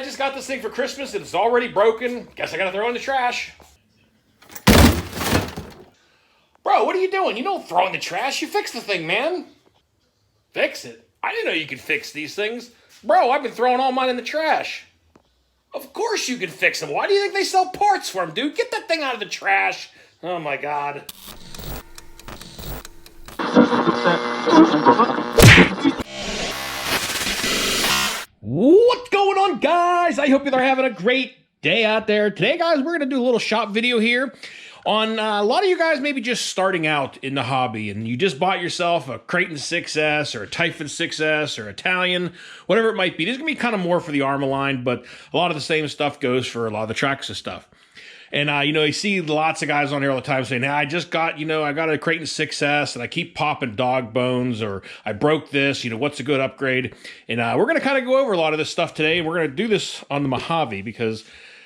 I just got this thing for Christmas and it's already broken. Guess I gotta throw it in the trash. Bro, what are you doing? You don't throw it in the trash. You fix the thing, man. Fix it? I didn't know you could fix these things. Bro, I've been throwing all mine in the trash. Of course you can fix them. Why do you think they sell parts for them, dude? Get that thing out of the trash. Oh my God. What's going on, guys? I hope you're having a great day out there. Today, guys, we're going to do a little shop video here on a lot of you guys maybe just starting out in the hobby and you just bought yourself a Creighton 6S or a Typhon 6S or Italian, whatever it might be. This is going to be kind of more for the Armma line, but a lot of the same stuff goes for a lot of the Traxxas stuff. And, you see lots of guys on here all the time saying, I just got, I got a Creighton 6S and I keep popping dog bones, or I broke this, what's a good upgrade? And we're going to kind of go over a lot of this stuff today. And we're going to do this on the Mojave because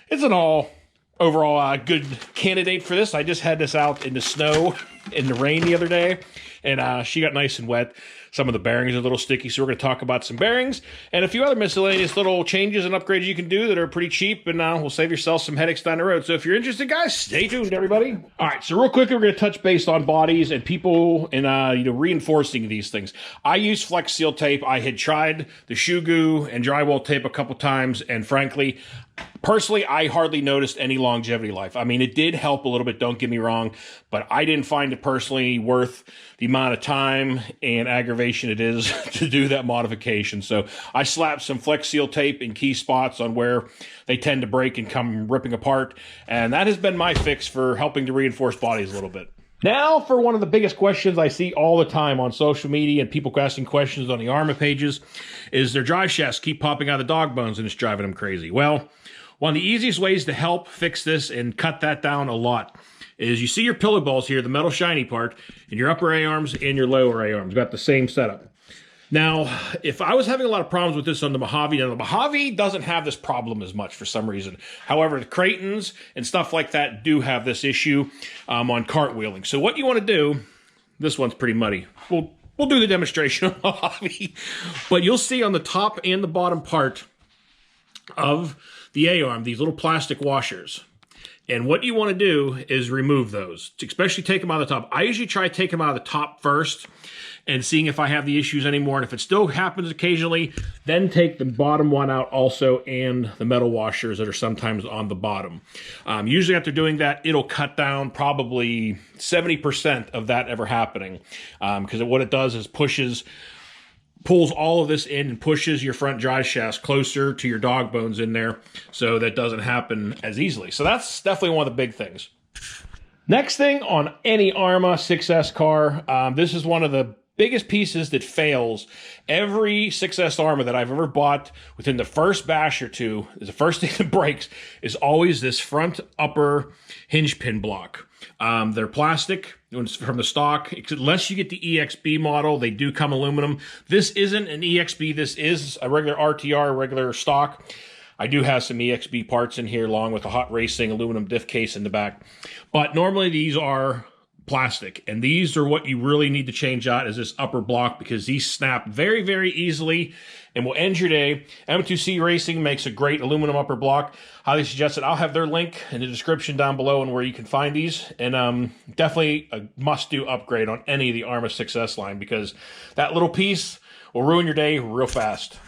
it's an overall good candidate for this. I just had this out in the snow, in the rain the other day, and she got nice and wet. Some of the bearings are a little sticky, so we're going to talk about some bearings and a few other miscellaneous little changes and upgrades you can do that are pretty cheap, and will save yourself some headaches down the road. So if you're interested, guys, stay tuned, everybody. All right, so real quickly, we're going to touch base on bodies and people and reinforcing these things. I use Flex Seal tape. I had tried the shoe goo and drywall tape a couple times, and frankly, personally, I hardly noticed any longevity life. I mean, it did help a little bit, don't get me wrong, but I didn't find it personally worth the amount of time and aggravation it is to do that modification. So I slapped some Flex Seal tape in key spots on where they tend to break and come ripping apart, and that has been my fix for helping to reinforce bodies a little bit. Now for one of the biggest questions I see all the time on social media and people asking questions on the Armma pages is their drive shafts keep popping out of the dog bones and it's driving them crazy. Well, one of the easiest ways to help fix this and cut that down a lot is you see your pillow balls here, the metal shiny part, and your upper A-arms and your lower A-arms got the same setup. Now, if I was having a lot of problems with this on the Mojave, now the Mojave doesn't have this problem as much for some reason. However, the Creightons and stuff like that do have this issue on cartwheeling. So what you want to do, this one's pretty muddy. We'll do the demonstration on Mojave, but you'll see on the top and the bottom part of the A-arm, these little plastic washers. And what you want to do is remove those, especially take them out of the top. I usually try to take them out of the top first and seeing if I have the issues anymore. And if it still happens occasionally, then take the bottom one out also and the metal washers that are sometimes on the bottom. Usually after doing that, it'll cut down probably 70% of that ever happening. Because what it does is pulls all of this in and pushes your front drive shafts closer to your dog bones in there, so that doesn't happen as easily. So that's definitely one of the big things. Next thing on any Armma 6S car, this is one of the biggest pieces that fails every 6S Armma that I've ever bought. Within the first bash or two, the first thing that breaks is always this front upper hinge pin block. They're plastic from the stock, unless you get the EXB model. They do come aluminum. This isn't an EXB. This is a regular RTR, regular stock. I do have some EXB parts in here along with a hot racing aluminum diff case in the back. But normally these are plastic, and these are what you really need to change out is this upper block, because these snap very, very easily and will end your day. M2C Racing makes a great aluminum upper block. Highly suggest it. I'll have their link in the description down below and where you can find these. And definitely a must-do upgrade on any of the Armma 6S line, because that little piece will ruin your day real fast.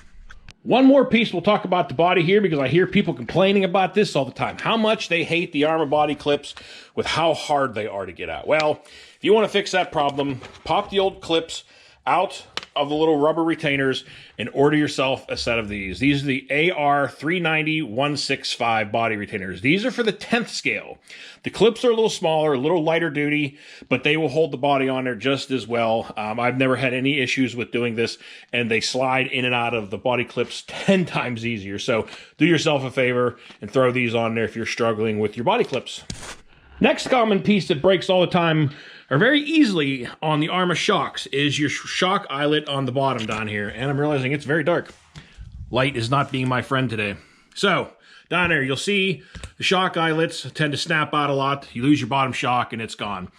One more piece, we'll talk about the body here, because I hear people complaining about this all the time. How much they hate the Armma body clips with how hard they are to get out. Well, if you want to fix that problem, pop the old clips out of the little rubber retainers and order yourself a set of these. These are the AR 390-165 body retainers. These are for the 10th scale. The clips are a little smaller, a little lighter duty, but they will hold the body on there just as well. I've never had any issues with doing this, and they slide in and out of the body clips 10 times easier. So do yourself a favor and throw these on there if you're struggling with your body clips. Next common piece that breaks all the time, or very easily on the Armma shocks, is your shock eyelet on the bottom down here. And I'm realizing it's very dark. Light is not being my friend today. So down there, you'll see the shock eyelets tend to snap out a lot. You lose your bottom shock and it's gone.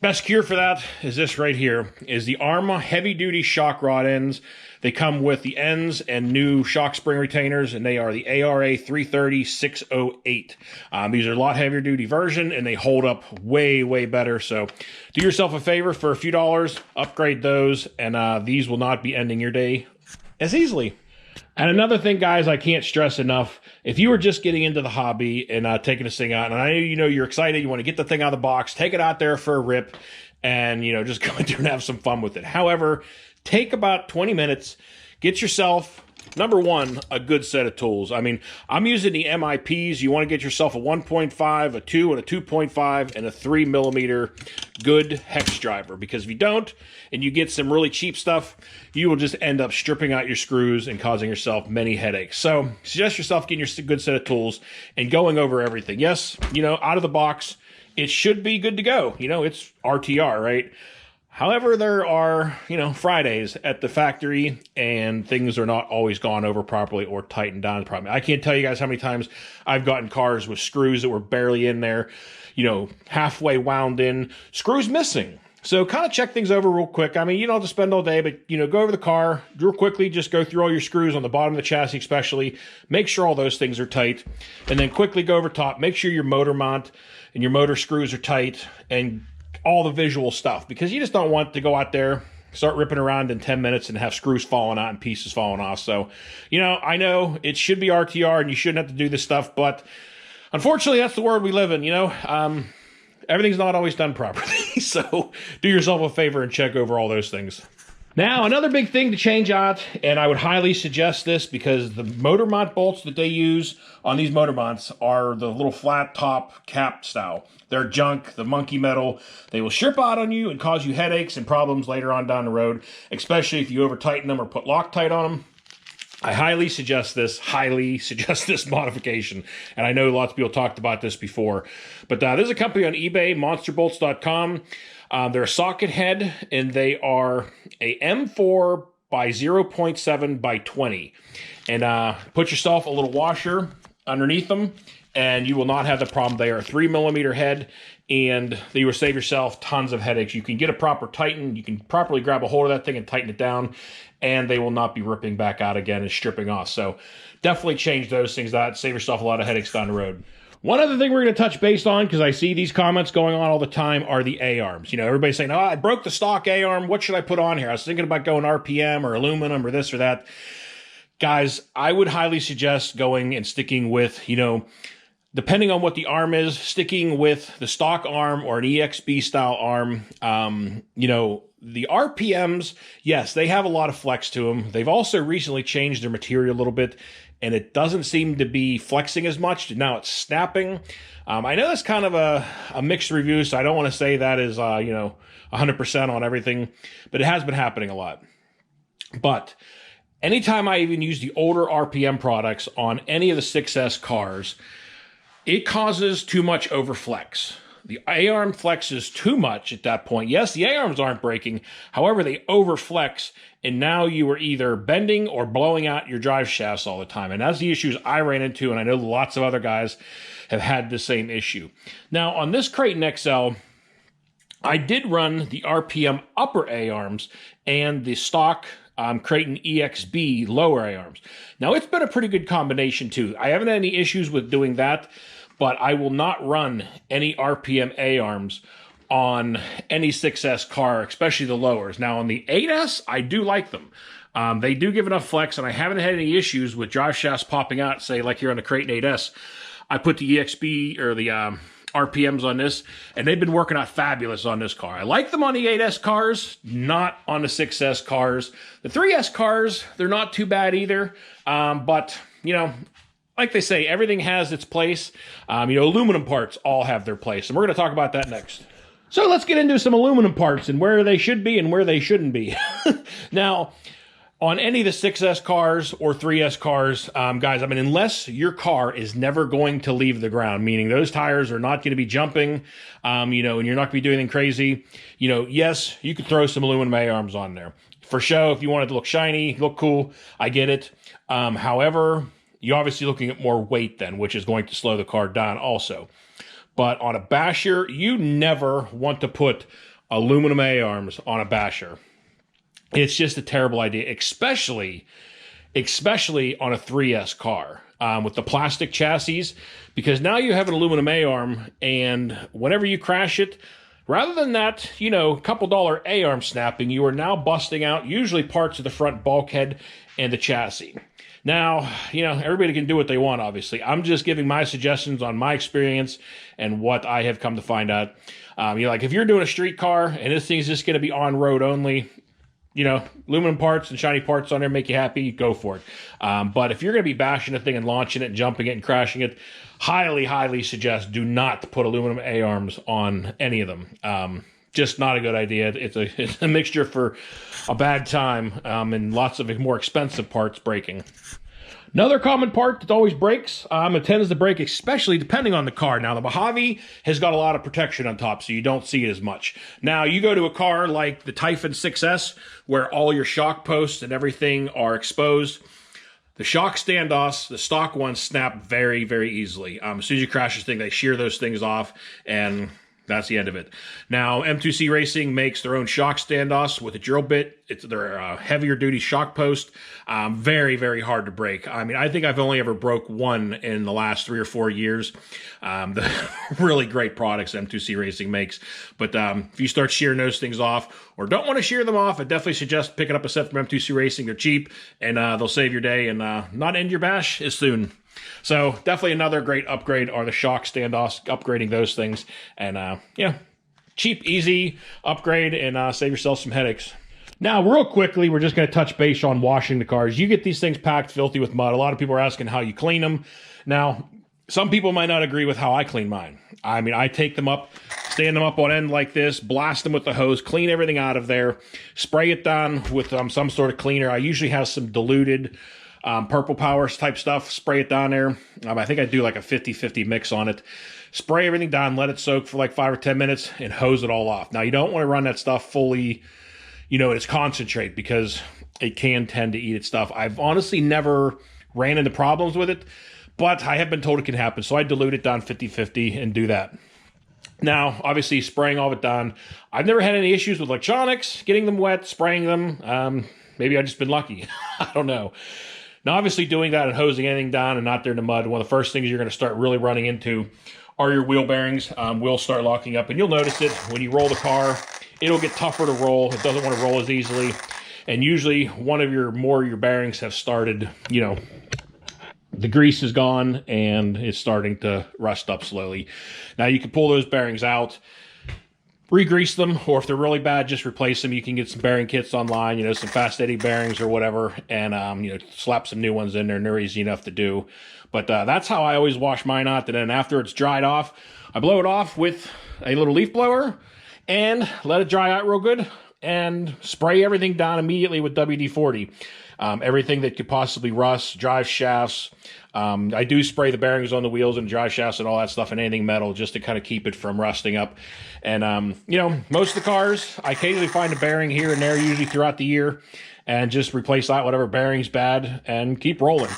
Best cure for that is this right here, is the Armma heavy-duty shock rod ends. They come with the ends and new shock spring retainers, and they are the ARA 330-608. These are a lot heavier duty version, and they hold up way, way better. So do yourself a favor for a few dollars, upgrade those, and these will not be ending your day as easily. And another thing, guys, I can't stress enough, if you were just getting into the hobby and taking this thing out, and I know you're excited, you want to get the thing out of the box, take it out there for a rip, and just go in there and have some fun with it. However, take about 20 minutes, get yourself, number one, a good set of tools. I mean, I'm using the MIPs. You want to get yourself a 1.5, a 2, and a 2.5, and a 3 millimeter good hex driver. Because if you don't, and you get some really cheap stuff, you will just end up stripping out your screws and causing yourself many headaches. So suggest yourself getting your good set of tools and going over everything. Yes, out of the box, it should be good to go. It's RTR, right? However, there are, Fridays at the factory, and things are not always gone over properly or tightened down properly. I can't tell you guys how many times I've gotten cars with screws that were barely in there, halfway wound in, screws missing. So kind of check things over real quick. I mean, you don't have to spend all day, but, go over the car real quickly, just go through all your screws on the bottom of the chassis especially, make sure all those things are tight, and then quickly go over top, make sure your motor mount and your motor screws are tight, and all the visual stuff, because you just don't want to go out there, start ripping around in 10 minutes and have screws falling out and pieces falling off. So, I know it should be RTR and you shouldn't have to do this stuff, but unfortunately that's the world we live in, Everything's not always done properly. So do yourself a favor and check over all those things. Now, another big thing to change out, and I would highly suggest this because the motor mount bolts that they use on these motor mounts are the little flat top cap style. They're junk, the monkey metal. They will strip out on you and cause you headaches and problems later on down the road, especially if you over tighten them or put Loctite on them. I highly suggest this modification. And I know lots of people talked about this before, but there's a company on eBay, monsterbolts.com. They're a socket head, and they are a M4 by 0.7 by 20. And put yourself a little washer underneath them, and you will not have the problem. They are a 3 millimeter head, and you will save yourself tons of headaches. You can get a proper tighten. You can properly grab a hold of that thing and tighten it down, and they will not be ripping back out again and stripping off. So definitely change those things out. Save yourself a lot of headaches down the road. One other thing we're going to touch base on, because I see these comments going on all the time, are the A-arms. Everybody's saying, I broke the stock A-arm. What should I put on here? I was thinking about going RPM or aluminum or this or that. Guys, I would highly suggest going and sticking with, depending on what the arm is, sticking with the stock arm or an EXB style arm. The RPMs, yes, they have a lot of flex to them. They've also recently changed their material a little bit, and it doesn't seem to be flexing as much. Now it's snapping. I know that's kind of a mixed review, so I don't want to say that is, 100% on everything, but it has been happening a lot. But anytime I even use the older RPM products on any of the 6S cars, it causes too much overflex. The A-arm flexes too much at that point. Yes, the A-arms aren't breaking. However, they overflex, and now you are either bending or blowing out your drive shafts all the time. And that's the issues I ran into, and I know lots of other guys have had the same issue. Now, on this Creighton XL, I did run the RPM upper A-arms and the stock Creighton EXB lower A-arms. Now, it's been a pretty good combination, too. I haven't had any issues with doing that, but I will not run any RPM A-arms on any 6S car, especially the lowers. Now, on the 8S, I do like them. They do give enough flex, and I haven't had any issues with drive shafts popping out, say, like here on the Creighton 8S. I put the EXB, or the RPMs on this, and they've been working out fabulous on this car. I like them on the 8S cars, not on the 6S cars. The 3S cars, they're not too bad either, but, like they say, everything has its place. Aluminum parts all have their place, and we're going to talk about that next. So let's get into some aluminum parts and where they should be and where they shouldn't be. Now, on any of the 6S cars or 3S cars, guys, unless your car is never going to leave the ground, meaning those tires are not going to be jumping, and you're not going to be doing anything crazy, yes, you could throw some aluminum A-arms on there. For show, if you want it to look shiny, look cool, I get it. However, you're obviously looking at more weight then, which is going to slow the car down also. But on a basher, you never want to put aluminum A-arms on a basher. It's just a terrible idea, especially on a 3S car with the plastic chassis, because now you have an aluminum A-arm, and whenever you crash it, rather than that, you know, couple dollar A-arm snapping, you are now busting out usually parts of the front bulkhead and the chassis. Now, you know, everybody can do what they want, obviously. I'm just giving my suggestions on my experience and what I have come to find out. You know, like if you're doing a street car and this thing's just going to be on-road only, you know, aluminum parts and shiny parts on there make you happy, go for it. But if you're going to be bashing the thing and launching it and jumping it and crashing it, highly suggest do not put aluminum A-arms on any of them. Just not a good idea. It's a mixture for a bad time and lots of more expensive parts breaking. Another common part that always breaks, it tends to break, especially depending on the car. Now, the Mojave has got a lot of protection on top, so you don't see it as much. Now, you go to a car like the Typhon 6S, where all your shock posts and everything are exposed. The shock standoffs, the stock ones, snap very easily. As soon as you crash this thing, they shear those things off, and that's the end of it. Now, M2C Racing makes their own shock standoffs with a drill bit. They're a heavier duty shock post. Very hard to break. I mean, I think I've only ever broke one in the last 3 or 4 years. The really great products M2C Racing makes. But if you start shearing those things off or don't want to shear them off, I definitely suggest picking up a set from M2C Racing. They're cheap and they'll save your day and not end your bash as soon. So definitely another great upgrade are the shock standoffs, upgrading those things. And yeah, cheap, easy upgrade and save yourself some headaches. Now, real quickly, we're just going to touch base on washing the cars. You get these things packed filthy with mud. A lot of people are asking how you clean them. Now, some people might not agree with how I clean mine. I mean, I take them up, stand them up on end like this, blast them with the hose, clean everything out of there, spray it down with some sort of cleaner. I usually have some diluted Purple Powers type stuff, spray it down there. I think I do like a 50-50 mix on it. Spray everything down, let it soak for like 5 or 10 minutes, and hose it all off. Now, you don't want to run that stuff fully, you know, it's concentrate because it can tend to eat its stuff. I've honestly never ran into problems with it, but I have been told it can happen, so I dilute it down 50-50 and do that. Now, obviously, spraying all of it down. I've never had any issues with electronics, getting them wet, spraying them. Maybe I've just been lucky. I don't know. Now, obviously, doing that and hosing anything down and not there in the mud, one of the first things you're going to start really running into are your wheel bearings. Will start locking up, and you'll notice it when you roll the car. It'll get tougher to roll. It doesn't want to roll as easily. And usually, one of your bearings have started, you know, the grease is gone, and it's starting to rust up slowly. Now, you can pull those bearings out, re-grease them, or if they're really bad, just replace them. You can get some bearing kits online, you know, some fast eddy bearings or whatever, and, you know, slap some new ones in there, and they're easy enough to do. But that's how I always wash mine out. And then after it's dried off, I blow it off with a little leaf blower and let it dry out real good and spray everything down immediately with WD-40. Everything that could possibly rust, drive shafts. I do spray the bearings on the wheels and drive shafts and all that stuff and anything metal just to kind of keep it from rusting up. And, you know, most of the cars, I occasionally find a bearing here and there, usually throughout the year, and just replace that whatever bearing's bad and keep rolling.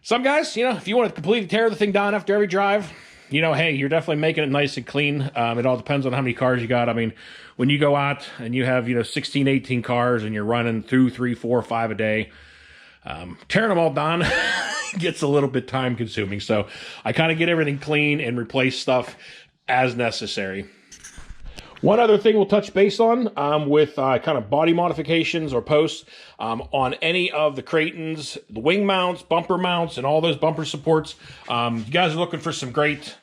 Some guys, you know, if you want to completely tear the thing down after every drive, you know, hey, you're definitely making it nice and clean. It all depends on how many cars you got. I mean, when you go out and you have, you know, 16, 18 cars and you're running 2, 3, 4, 5 a day, tearing them all down gets a little bit time consuming. So I kind of get everything clean and replace stuff as necessary. One other thing we'll touch base on with kind of body modifications or posts on any of the Creightons, the wing mounts, bumper mounts, and all those bumper supports. You guys are looking for some great,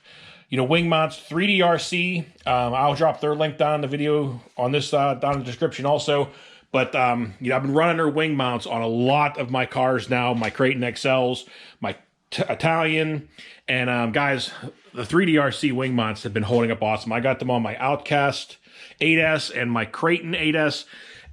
you know, wing mounts, 3DRC. I'll drop their link down in the video on this down in the description also. But, you know, I've been running their wing mounts on a lot of my cars now, my Crayton XLs, my Italian, and guys, the 3DRC wing mounts have been holding up awesome. I got them on my Outcast 8S and my Crayton 8S,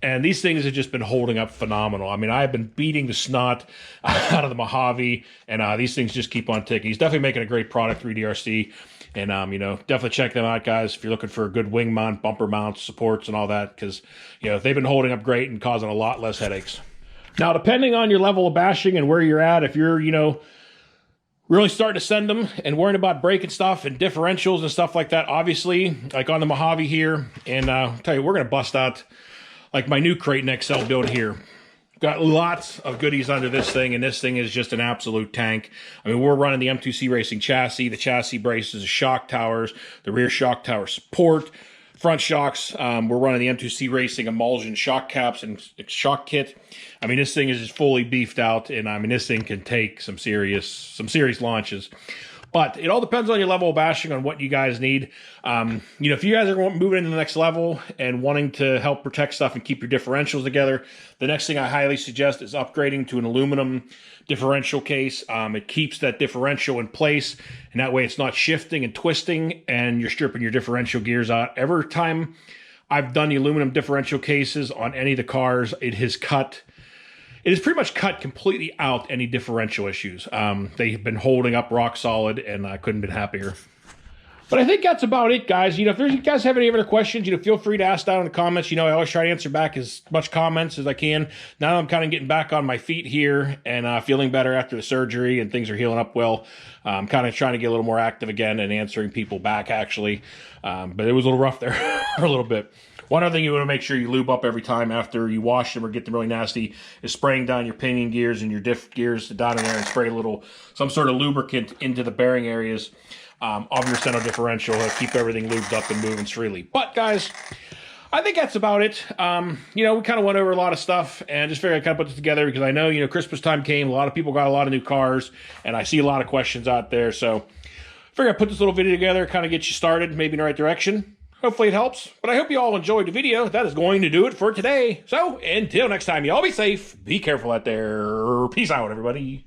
and these things have just been holding up phenomenal. I mean, I've been beating the snot out of the Mojave, and these things just keep on ticking. He's definitely making a great product, 3DRC, and, you know, definitely check them out, guys, if you're looking for a good wing mount, bumper mount, supports, and all that, because, you know, they've been holding up great and causing a lot less headaches. Now, depending on your level of bashing and where you're at, if you're, you know, really starting to send them and worrying about breaking stuff and differentials and stuff like that, obviously, like on the Mojave here. And I'll tell you, we're going to bust out like my new crate and XL build here. Got lots of goodies under this thing, and this thing is just an absolute tank. I mean, we're running the M2C Racing chassis, the chassis braces, the shock towers, the rear shock tower support, front shocks. We're running the M2C Racing emulsion shock caps and shock kit. I mean, this thing is just fully beefed out, and I mean, this thing can take some serious launches. But it all depends on your level of bashing, on what you guys need. You know, if you guys are moving into the next level and wanting to help protect stuff and keep your differentials together, the next thing I highly suggest is upgrading to an aluminum differential case. It keeps that differential in place, and that way it's not shifting and twisting, and you're stripping your differential gears out. Every time I've done the aluminum differential cases on any of the cars, it has pretty much cut completely out any differential issues. They've been holding up rock solid, and I couldn't have been happier. But I think that's about it, guys. You know, if you guys have any other questions, you know, feel free to ask down in the comments. You know, I always try to answer back as much comments as I can. Now I'm kind of getting back on my feet here and feeling better after the surgery, and things are healing up well. I'm kind of trying to get a little more active again and answering people back, actually. But it was a little rough there for a little bit. One other thing you want to make sure you lube up every time after you wash them or get them really nasty is spraying down your pinion gears and your diff gears down in there, and spray some sort of lubricant into the bearing areas of your center differential to keep everything lubed up and moving freely. But guys, I think that's about it. You know, we kind of went over a lot of stuff, and just figured I'd kind of put this together because I know, you know, Christmas time came. A lot of people got a lot of new cars, and I see a lot of questions out there. So I figured I'd put this little video together, kind of get you started, maybe in the right direction. Hopefully it helps, but I hope you all enjoyed the video. That is going to do it for today. So until next time, y'all be safe, be careful out there. Peace out, everybody.